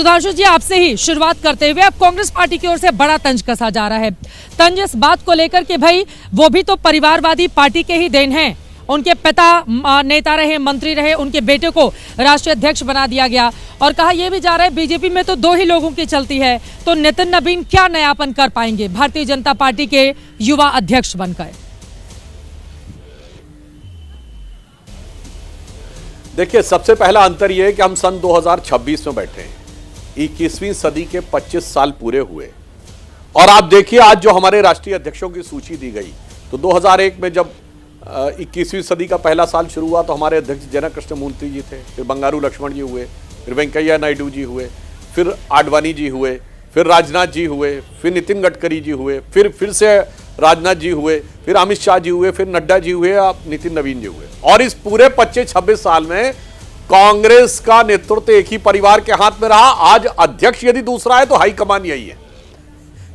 सुधांशु जी, आपसे ही शुरुआत करते हुए अब कांग्रेस पार्टी की ओर से बड़ा तंज कसा जा रहा है। तंज इस बात को लेकर कि भाई वो भी तो परिवारवादी पार्टी के ही देन हैं। उनके पिता नेता रहे, मंत्री रहे, उनके बेटे को राष्ट्रीय अध्यक्ष बना दिया गया और कहा यह भी जा रहा है बीजेपी में तो दो ही लोगों की चलती है, तो नितिन नवीन क्या नयापन कर पाएंगे भारतीय जनता पार्टी के युवा अध्यक्ष बनकर? देखिए, सबसे पहला अंतर यह है कि हम सन 2026 में बैठे हैं। 21वीं सदी के 25 साल पूरे हुए और आप देखिए आज जो हमारे राष्ट्रीय अध्यक्षों की सूची दी गई, तो 2001 में जब 21वीं सदी का पहला साल शुरू हुआ तो हमारे अध्यक्ष जनक कृष्ण मूर्ति जी थे, फिर बंगारू लक्ष्मण जी हुए, फिर वेंकैया नायडू जी हुए, फिर आडवाणी जी हुए, फिर राजनाथ जी हुए, फिर नितिन गडकरी जी हुए, फिर से राजनाथ जी हुए, फिर अमित शाह जी हुए, फिर नड्डा जी हुए, अब नितिन नवीन जी हुए। और इस पूरे 25-26 साल में कांग्रेस का नेतृत्व एक ही परिवार के हाथ में रहा। आज अध्यक्ष यदि दूसरा है तो हाईकमान यही है।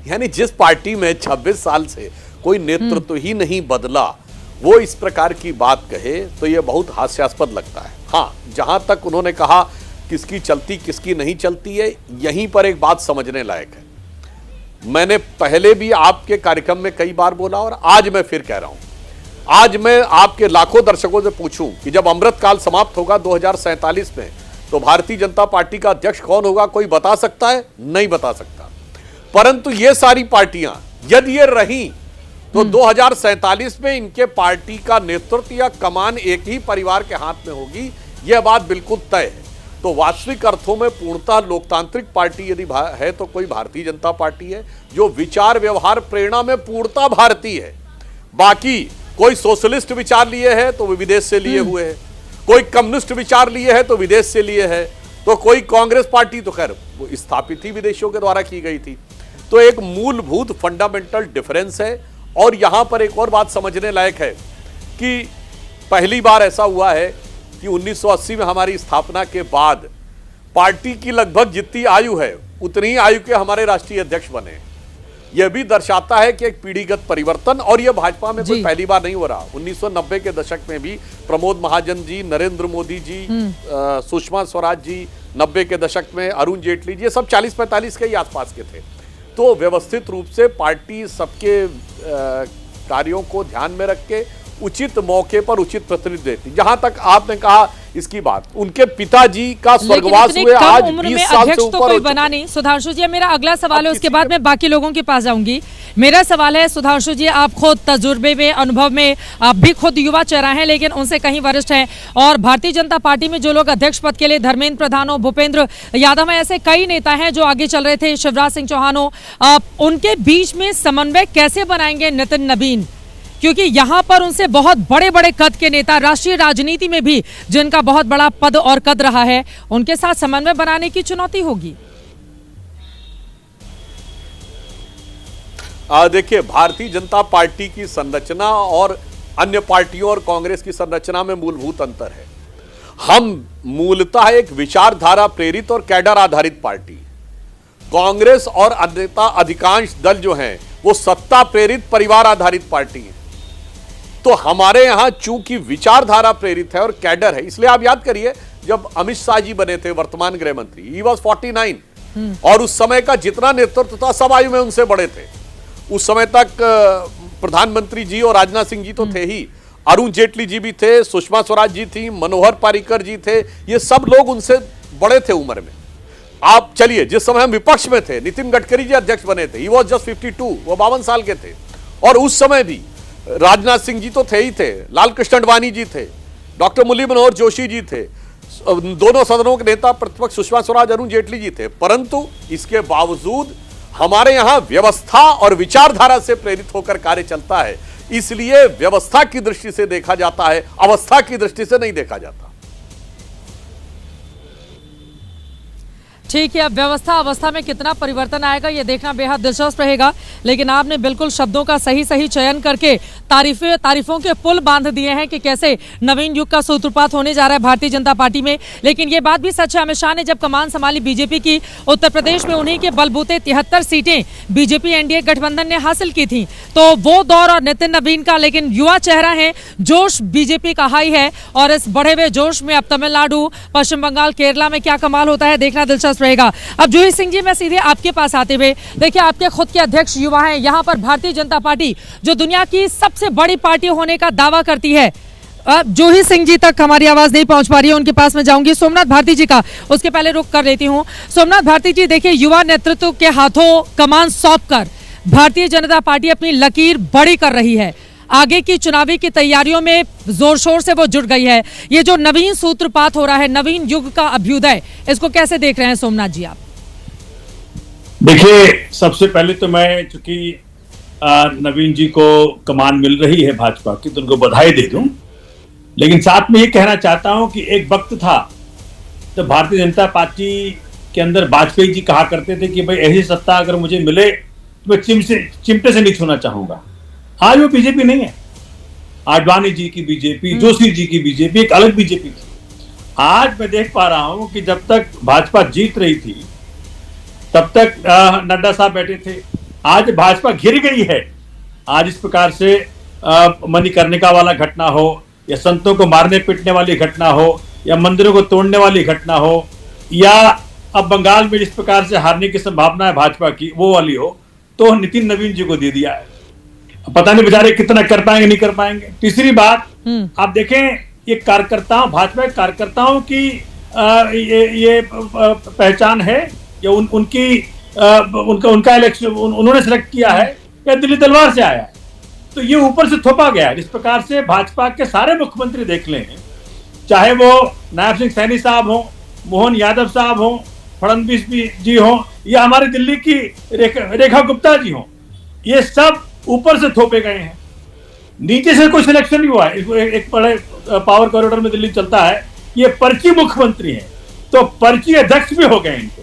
यानी जिस पार्टी में 26 साल से कोई नेतृत्व ही नहीं बदला, वो इस प्रकार की बात कहे तो यह बहुत हास्यास्पद लगता है। हाँ, जहां तक उन्होंने कहा किसकी चलती किसकी नहीं चलती है, यहीं पर एक बात समझने लायक है। मैंने पहले भी आपके कार्यक्रम में कई बार बोला और आज मैं फिर कह रहा हूं। आज मैं आपके लाखों दर्शकों से पूछूं कि जब अमृतकाल समाप्त होगा 2047 में, तो भारतीय जनता पार्टी का अध्यक्ष कौन होगा? कोई बता सकता है? नहीं बता सकता। परंतु ये सारी पार्टियां यदि ये रही तो 2047 में इनके पार्टी का नेतृत्व या कमान एक ही परिवार के हाथ में होगी, यह बात बिल्कुल तय है। तो वास्तविक अर्थों में पूर्णतः लोकतांत्रिक पार्टी यदि है तो कोई भारतीय जनता पार्टी है, जो विचार व्यवहार प्रेरणा में पूर्णतः भारतीय है। बाकी कोई सोशलिस्ट विचार लिए है तो वो विदेश से लिए हुए हैं, कोई कम्युनिस्ट विचार लिए है तो विदेश से लिए है, तो कोई कांग्रेस पार्टी तो खैर वो स्थापित ही विदेशियों के द्वारा की गई थी। तो एक मूलभूत फंडामेंटल डिफरेंस है। और यहां पर एक और बात समझने लायक है कि पहली बार ऐसा हुआ है कि 1980 में हमारी स्थापना के बाद पार्टी की लगभग जितनी आयु है उतनी ही आयु के हमारे राष्ट्रीय अध्यक्ष बने। यह भी दर्शाता है कि एक पीढ़ीगत परिवर्तन, और यह भाजपा में कोई पहली बार नहीं हो रहा। 1990 के दशक में भी प्रमोद महाजन जी, नरेंद्र मोदी जी, सुषमा स्वराज जी, 90 के दशक में अरुण जेटली जी, ये सब 40-45 के ही आसपास के थे। तो व्यवस्थित रूप से पार्टी सबके कार्यों को ध्यान में रख के उचित मौके पर उचित प्रतिनिधि देती। जहां तक आपने कहा इसकी बात, उनके पिताजी का स्वर्गवास हुए आज 20 साल से ऊपर कोई बना नहीं। सुधांशु जी, मेरा अगला सवाल है, उसके बाद मैं बाकी लोगों के पास जाऊंगी। मेरा सवाल है सुधांशु जी, आप खुद तजुर्बे में, अनुभव में, आप भी खुद युवा चेहरा हैं लेकिन उनसे कहीं वरिष्ठ हैं, और भारतीय जनता पार्टी में जो लोग अध्यक्ष पद के लिए धर्मेंद्र प्रधान हो, भूपेंद्र यादव हैं, ऐसे कई नेता हैं जो आगे चल रहे थे, शिवराज सिंह चौहान हो, उनके बीच में समन्वय कैसे बनाएंगे नितिन नवीन? क्योंकि यहां पर उनसे बहुत बड़े बड़े कद के नेता राष्ट्रीय राजनीति में भी जिनका बहुत बड़ा पद और कद रहा है, उनके साथ समन्वय बनाने की चुनौती होगी। देखिए, भारतीय जनता पार्टी की संरचना और अन्य पार्टियों और कांग्रेस की संरचना में मूलभूत अंतर है। हम मूलतः एक विचारधारा प्रेरित और कैडर आधारित पार्टी। कांग्रेस और अन्यथा अधिकांश दल जो हैं वो सत्ता प्रेरित परिवार आधारित पार्टी है। तो हमारे यहां चूंकि विचारधारा प्रेरित है और कैडर है, इसलिए आप याद करिए जब अमित शाह जी बने थे वर्तमान गृह मंत्री, ही वॉज 49 और उस समय का जितना नेतृत्व था सब आयु में उनसे बड़े थे। उस समय तक प्रधानमंत्री जी और राजनाथ सिंह जी तो थे ही, अरुण जेटली जी भी थे, सुषमा स्वराज जी थी, मनोहर पर्रिकर जी थे, ये सब लोग उनसे बड़े थे उम्र में। आप चलिए, जिस समय हम विपक्ष में थे, नितिन गडकरी जी अध्यक्ष बने थे, ही वॉज जस्ट 52, वो 52 साल के थे, और उस समय भी राजनाथ सिंह जी तो थे ही थे, लाल कृष्ण आडवाणी जी थे, डॉक्टर मुरली मनोहर जोशी जी थे, दोनों सदनों के नेता प्रतिपक्ष सुषमा स्वराज, अरुण जेटली जी थे। परंतु इसके बावजूद हमारे यहां व्यवस्था और विचारधारा से प्रेरित होकर कार्य चलता है, इसलिए व्यवस्था की दृष्टि से देखा जाता है, अवस्था की दृष्टि से नहीं देखा जाता। ठीक है, अब व्यवस्था अवस्था में कितना परिवर्तन आएगा ये देखना बेहद दिलचस्प रहेगा, लेकिन आपने बिल्कुल शब्दों का सही सही चयन करके तारीफों के पुल बांध दिए हैं कि कैसे नवीन युग का सूत्रपात होने जा रहा है भारतीय जनता पार्टी में। लेकिन ये बात भी सच है, अमित शाह ने जब कमान संभाली बीजेपी की, उत्तर प्रदेश में उन्हीं के बलबूते 73 सीटें बीजेपी एनडीए गठबंधन ने हासिल की थी। तो वो दौर और नितिन नवीन का, लेकिन युवा चेहरा है, जोश बीजेपी का हाई है, और इस बढ़े हुए जोश में अब तमिलनाडु, पश्चिम बंगाल, केरला में क्या कमाल होता है देखना दिलचस्प रहेगा। अब जूही सिंह जी, मैं सीधे आपके पास आते हुए, देखिए आपके खुद के अध्यक्ष युवा हैं, यहाँ पर भारतीय जनता पार्टी जो दुनिया की सबसे बड़ी पार्टी होने का दावा करती है, जूही सिंह जी तक हमारी आवाज नहीं पहुंच पा रही है, उनके पास मैं जाऊंगी। सोमनाथ भारती जी का उसके पहले रुक कर लेती हूं। सोमनाथ भारती जी, देखिए युवा नेतृत्व के हाथों कमान सौंपकर भारतीय जनता पार्टी अपनी लकीर बड़ी कर रही है, आगे की चुनावी की तैयारियों में जोर शोर से वो जुट गई है। ये जो नवीन सूत्रपात हो रहा है, नवीन युग का अभ्युदय, इसको कैसे देख रहे हैं सोमनाथ जी आप? देखिए, सबसे पहले तो मैं, चूंकि नवीन जी को कमान मिल रही है भाजपा की, तो उनको बधाई दे दूं, लेकिन साथ में ये कहना चाहता हूं कि एक वक्त था तो भारतीय जनता पार्टी के अंदर वाजपेयी जी कहा करते थे कि भाई ऐसी सत्ता अगर मुझे मिले तो मैं चिमटे से नहीं छूना चाहूंगा। आज वो बीजेपी नहीं है। आडवाणी जी की बीजेपी, जोशी जी की बीजेपी एक अलग बीजेपी थी। आज मैं देख पा रहा हूं कि जब तक भाजपा जीत रही थी तब तक नड्डा साहब बैठे थे। आज भाजपा घिर गई है। आज इस प्रकार से मणिकर्णिका वाला घटना हो, या संतों को मारने पीटने वाली घटना हो, या मंदिरों को तोड़ने वाली घटना हो, या अब बंगाल में जिस प्रकार से हारने की संभावना है भाजपा की वो वाली हो, तो नितिन नवीन जी को दे दिया है। पता नहीं बेचारे कितना कर पाएंगे, नहीं कर पाएंगे। तीसरी बात, आप देखें, ये कार्यकर्ताओं, भाजपा के कार्यकर्ताओं की ये पहचान है या उनका इलेक्शन उन्होंने सेलेक्ट किया है या दिल्ली तलवार से आया है, तो ये ऊपर से थोपा गया है। इस प्रकार से भाजपा के सारे मुख्यमंत्री देख लें, चाहे वो नायब सिंह सैनी साहब हो, मोहन यादव साहब हो, फडणवीस जी हो, या हमारे दिल्ली की रेखा गुप्ता जी हो, ये सब ऊपर से थोपे गए हैं। नीचे से कोई सिलेक्शन नहीं हुआ है। एक बड़े पावर कॉरिडोर में दिल्ली चलता है, ये पर्ची मुख्यमंत्री हैं, तो पर्ची अध्यक्ष भी हो गए इनको।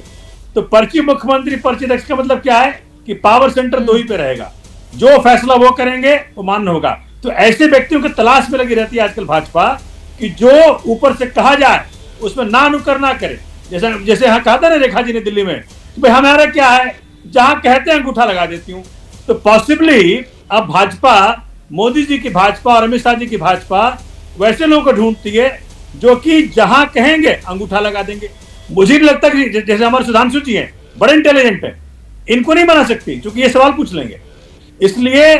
तो पर्ची मुख्यमंत्री, पर्ची अध्यक्ष का मतलब क्या है कि पावर सेंटर दो ही पे रहेगा, जो फैसला वो करेंगे वो मान्य होगा। तो ऐसे व्यक्तियों की तलाश में लगी रहती है आजकल भाजपा, कि जो ऊपर से कहा जाए उसमें ना नुकर ना करे। जैसे हाँ कहा था ना रेखा जी ने दिल्ली में, भाई हमारा क्या है, जहां कहते हैं अंगूठा लगा देती हूँ। तो पॉसिबली अब भाजपा, मोदी जी की भाजपा और अमित शाह जी की भाजपा वैसे लोगों को ढूंढती है जो कि जहां कहेंगे अंगूठा लगा देंगे। मुझे नहीं लगता कि जैसे हमारे सुधांशु जी हैं, बड़े इंटेलिजेंट है, इनको नहीं बना सकती क्योंकि ये सवाल पूछ लेंगे। इसलिए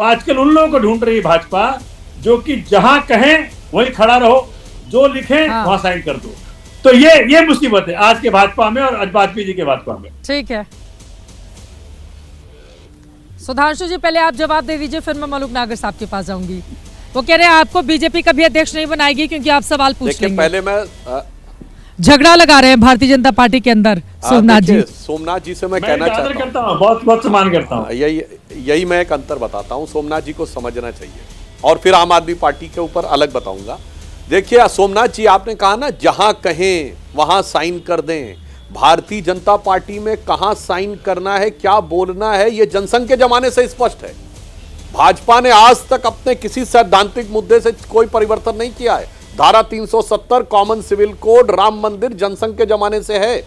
आजकल उन लोगों को ढूंढ रही भाजपा जो कि जहां कहें वहीं खड़ा रहो, जो लिखें वहां साइन कर दो। तो ये मुसीबत है आज के भाजपा में और आज वाजपेयी जी के भाजपा में। ठीक है सुधांशु जी, पहले आप जवाब दे दीजिए, फिर मैं मलूक नागर साहब के पास जाऊंगी। वो कह रहे हैं आपको बीजेपी कभी अध्यक्ष नहीं बनाएगी क्योंकि आप सवाल पूछ लेंगे। पहले मैं झगड़ा लगा रहे हैं भारतीय जनता पार्टी के अंदर। सोमनाथ जी से मैं कहना चाहता हूँ, बहुत सम्मान करता हूँ। यही मैं एक अंतर बताता हूँ, सोमनाथ जी को समझना चाहिए, और फिर आम आदमी पार्टी के ऊपर अलग बताऊंगा। देखिए सोमनाथ जी, आपने कहा ना जहां कहें वहां साइन कर दें। भारतीय जनता पार्टी में कहां साइन करना है, क्या बोलना है, यह जनसंघ के जमाने से स्पष्ट है। भाजपा ने आज तक अपने किसी सैद्धांतिक मुद्दे से कोई परिवर्तन नहीं किया है। धारा 370, कॉमन सिविल कोड, राम मंदिर जनसंघ के जमाने से है।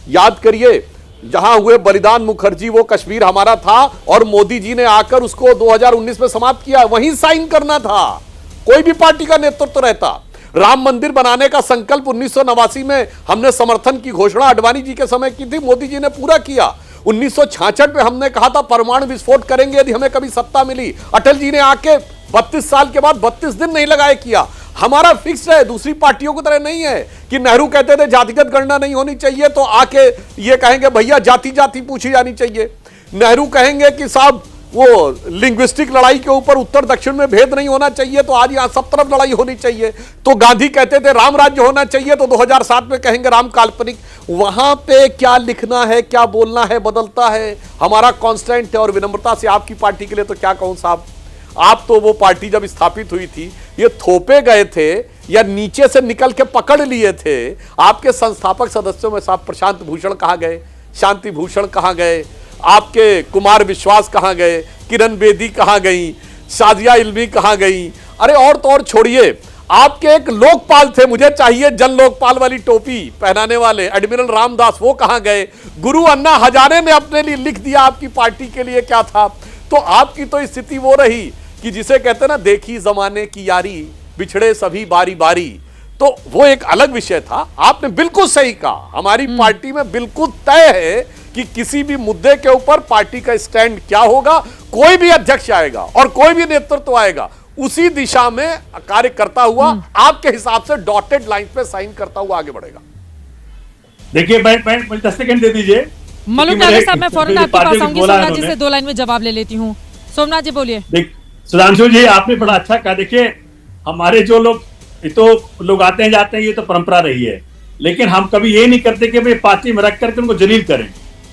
याद करिए, जहां हुए बलिदान मुखर्जी, वो कश्मीर हमारा था और मोदी जी ने आकर उसको 2019 में समाप्त किया, वहीं साइन करना था। कोई भी पार्टी का नेतृत्व रहता। राम मंदिर बनाने का संकल्प 1989 में हमने समर्थन की घोषणा आडवाणी जी के समय की थी, मोदी जी ने पूरा किया। 1966 में हमने कहा था परमाणु विस्फोट करेंगे यदि हमें कभी सत्ता मिली। अटल जी ने आके 32 साल के बाद 32 दिन नहीं लगाए किया। हमारा फिक्स है, दूसरी पार्टियों की तरह नहीं है कि नेहरू कहते थे जातिगत गणना नहीं होनी चाहिए तो आके ये कहेंगे भैया जाति जाति पूछी जानी चाहिए। नेहरू कहेंगे कि साहब वो लिंग्विस्टिक लड़ाई के ऊपर उत्तर दक्षिण में भेद नहीं होना चाहिए तो आज यहां सब तरफ लड़ाई होनी चाहिए। तो गांधी कहते थे राम राज्य होना चाहिए तो 2007 में कहेंगे राम काल्पनिक। वहां पे क्या लिखना है, क्या बोलना है, बदलता है। हमारा कांस्टेंट है। और विनम्रता से आपकी पार्टी के लिए तो क्या कहूं साहब, आप तो वो पार्टी जब स्थापित हुई थी ये थोपे गए थे या नीचे से निकल के पकड़ लिए थे। आपके संस्थापक सदस्यों में साहब प्रशांत भूषण कहां गए, शांति भूषण कहां गए, आपके कुमार विश्वास कहां गए, किरण बेदी कहां गई, शाजिया इल्मी कहां गई। अरे और तो और छोड़िए, आपके एक लोकपाल थे, मुझे चाहिए जन लोकपाल वाली टोपी पहनाने वाले एडमिरल रामदास, वो कहां गए। गुरु अन्ना हजारे ने अपने लिए लिख दिया आपकी पार्टी के लिए क्या था। तो आपकी तो स्थिति वो रही कि जिसे कहते ना देखी जमाने की यारी, बिछड़े सभी बारी बारी। तो तो वो एक अलग विषय था। आपने बिल्कुल सही कहा, हमारी पार्टी में बिल्कुल तय है कि किसी भी मुद्दे के ऊपर पार्टी का स्टैंड क्या होगा, कोई भी अध्यक्ष आएगा और कोई भी नेतृत्व आएगा उसी दिशा में कार्य करता हुआ आपके हिसाब से डॉटेड लाइन पे साइन करता हुआ आगे बढ़ेगा। देखिए मैं 10 सेकंड दे दीजिए। मलूक नागर साहब, मैं फौरन आपके पास आऊंगी, सोमनाथ जी से 2 लाइन में जवाब ले लेती हूँ। सोमनाथ जी बोलिए। सुधांशु जी, आपने बड़ा अच्छा कहा। देखिए, हमारे जो लोग, ये तो लोग आते हैं जाते हैं, ये तो परंपरा रही है, लेकिन हम कभी ये नहीं करते कि भाई पार्टी में रख करके उनको जलील करें।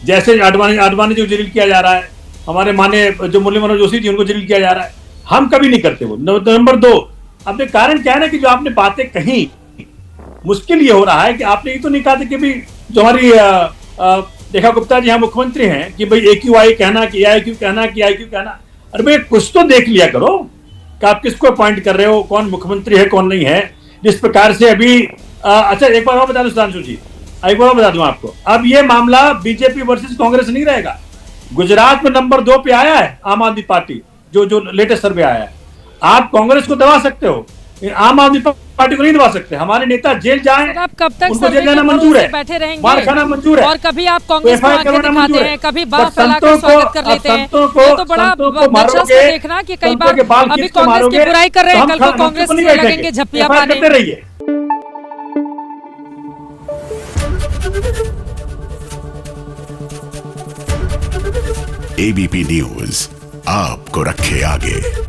जैसे आडवाणी जो जलील किया जा रहा है, हमारे माने जो मुरली मनोहर जोशी जी, उनको जलील किया जा रहा है, हम कभी नहीं करते वो। नंबर 2, अब कारण क्या है ना कि जो आपने बातें कही, मुश्किल ये हो रहा है कि आपने ये तो नहीं कहा था कि भाई जो हमारी रेखा गुप्ता जी यहाँ मुख्यमंत्री हैं कि भाई AQI कहना कि AIQ कहना कि IQ कहना। अरे भाई कुछ तो देख लिया करो कि आप किसको अपॉइंट कर रहे हो, कौन मुख्यमंत्री है कौन नहीं है। जिस प्रकार से अभी अच्छा एक बार और बता दूं सुधांशु जी, एक बार और बता दूं आपको, अब ये मामला बीजेपी वर्सेस कांग्रेस नहीं रहेगा। गुजरात में नंबर 2 पे आया है आम आदमी पार्टी, जो लेटेस्ट सर्वे आया है। आप कांग्रेस को दबा सकते हो, आम आदमी पार्टी को नहीं दबा सकते। हमारे नेता जेल जाएं, आप कब तक उनको जेल जाना मंजूर है, बैठे रहेंगे, मार खाना मंजूर है, और कभी आप कांग्रेस को आंखें दिखाते हैं, कभी बाह बट फैलाकर संतों स्वागत कर को- लेते हैं। संतों को- ये तो बड़ा संतों को दिलचस्प मारोगे, है देखना कि कई संतों बार के बाल अभी खींच के कांग्रेस की मारोगे, बुराई कर रहे हैं, तो कल को हम कांग्रेस नहीं से बैठेंगे। लगेंगे झप्पियां FIR पाने। करते रहिए। ABP न्यूज आपको रखे आगे।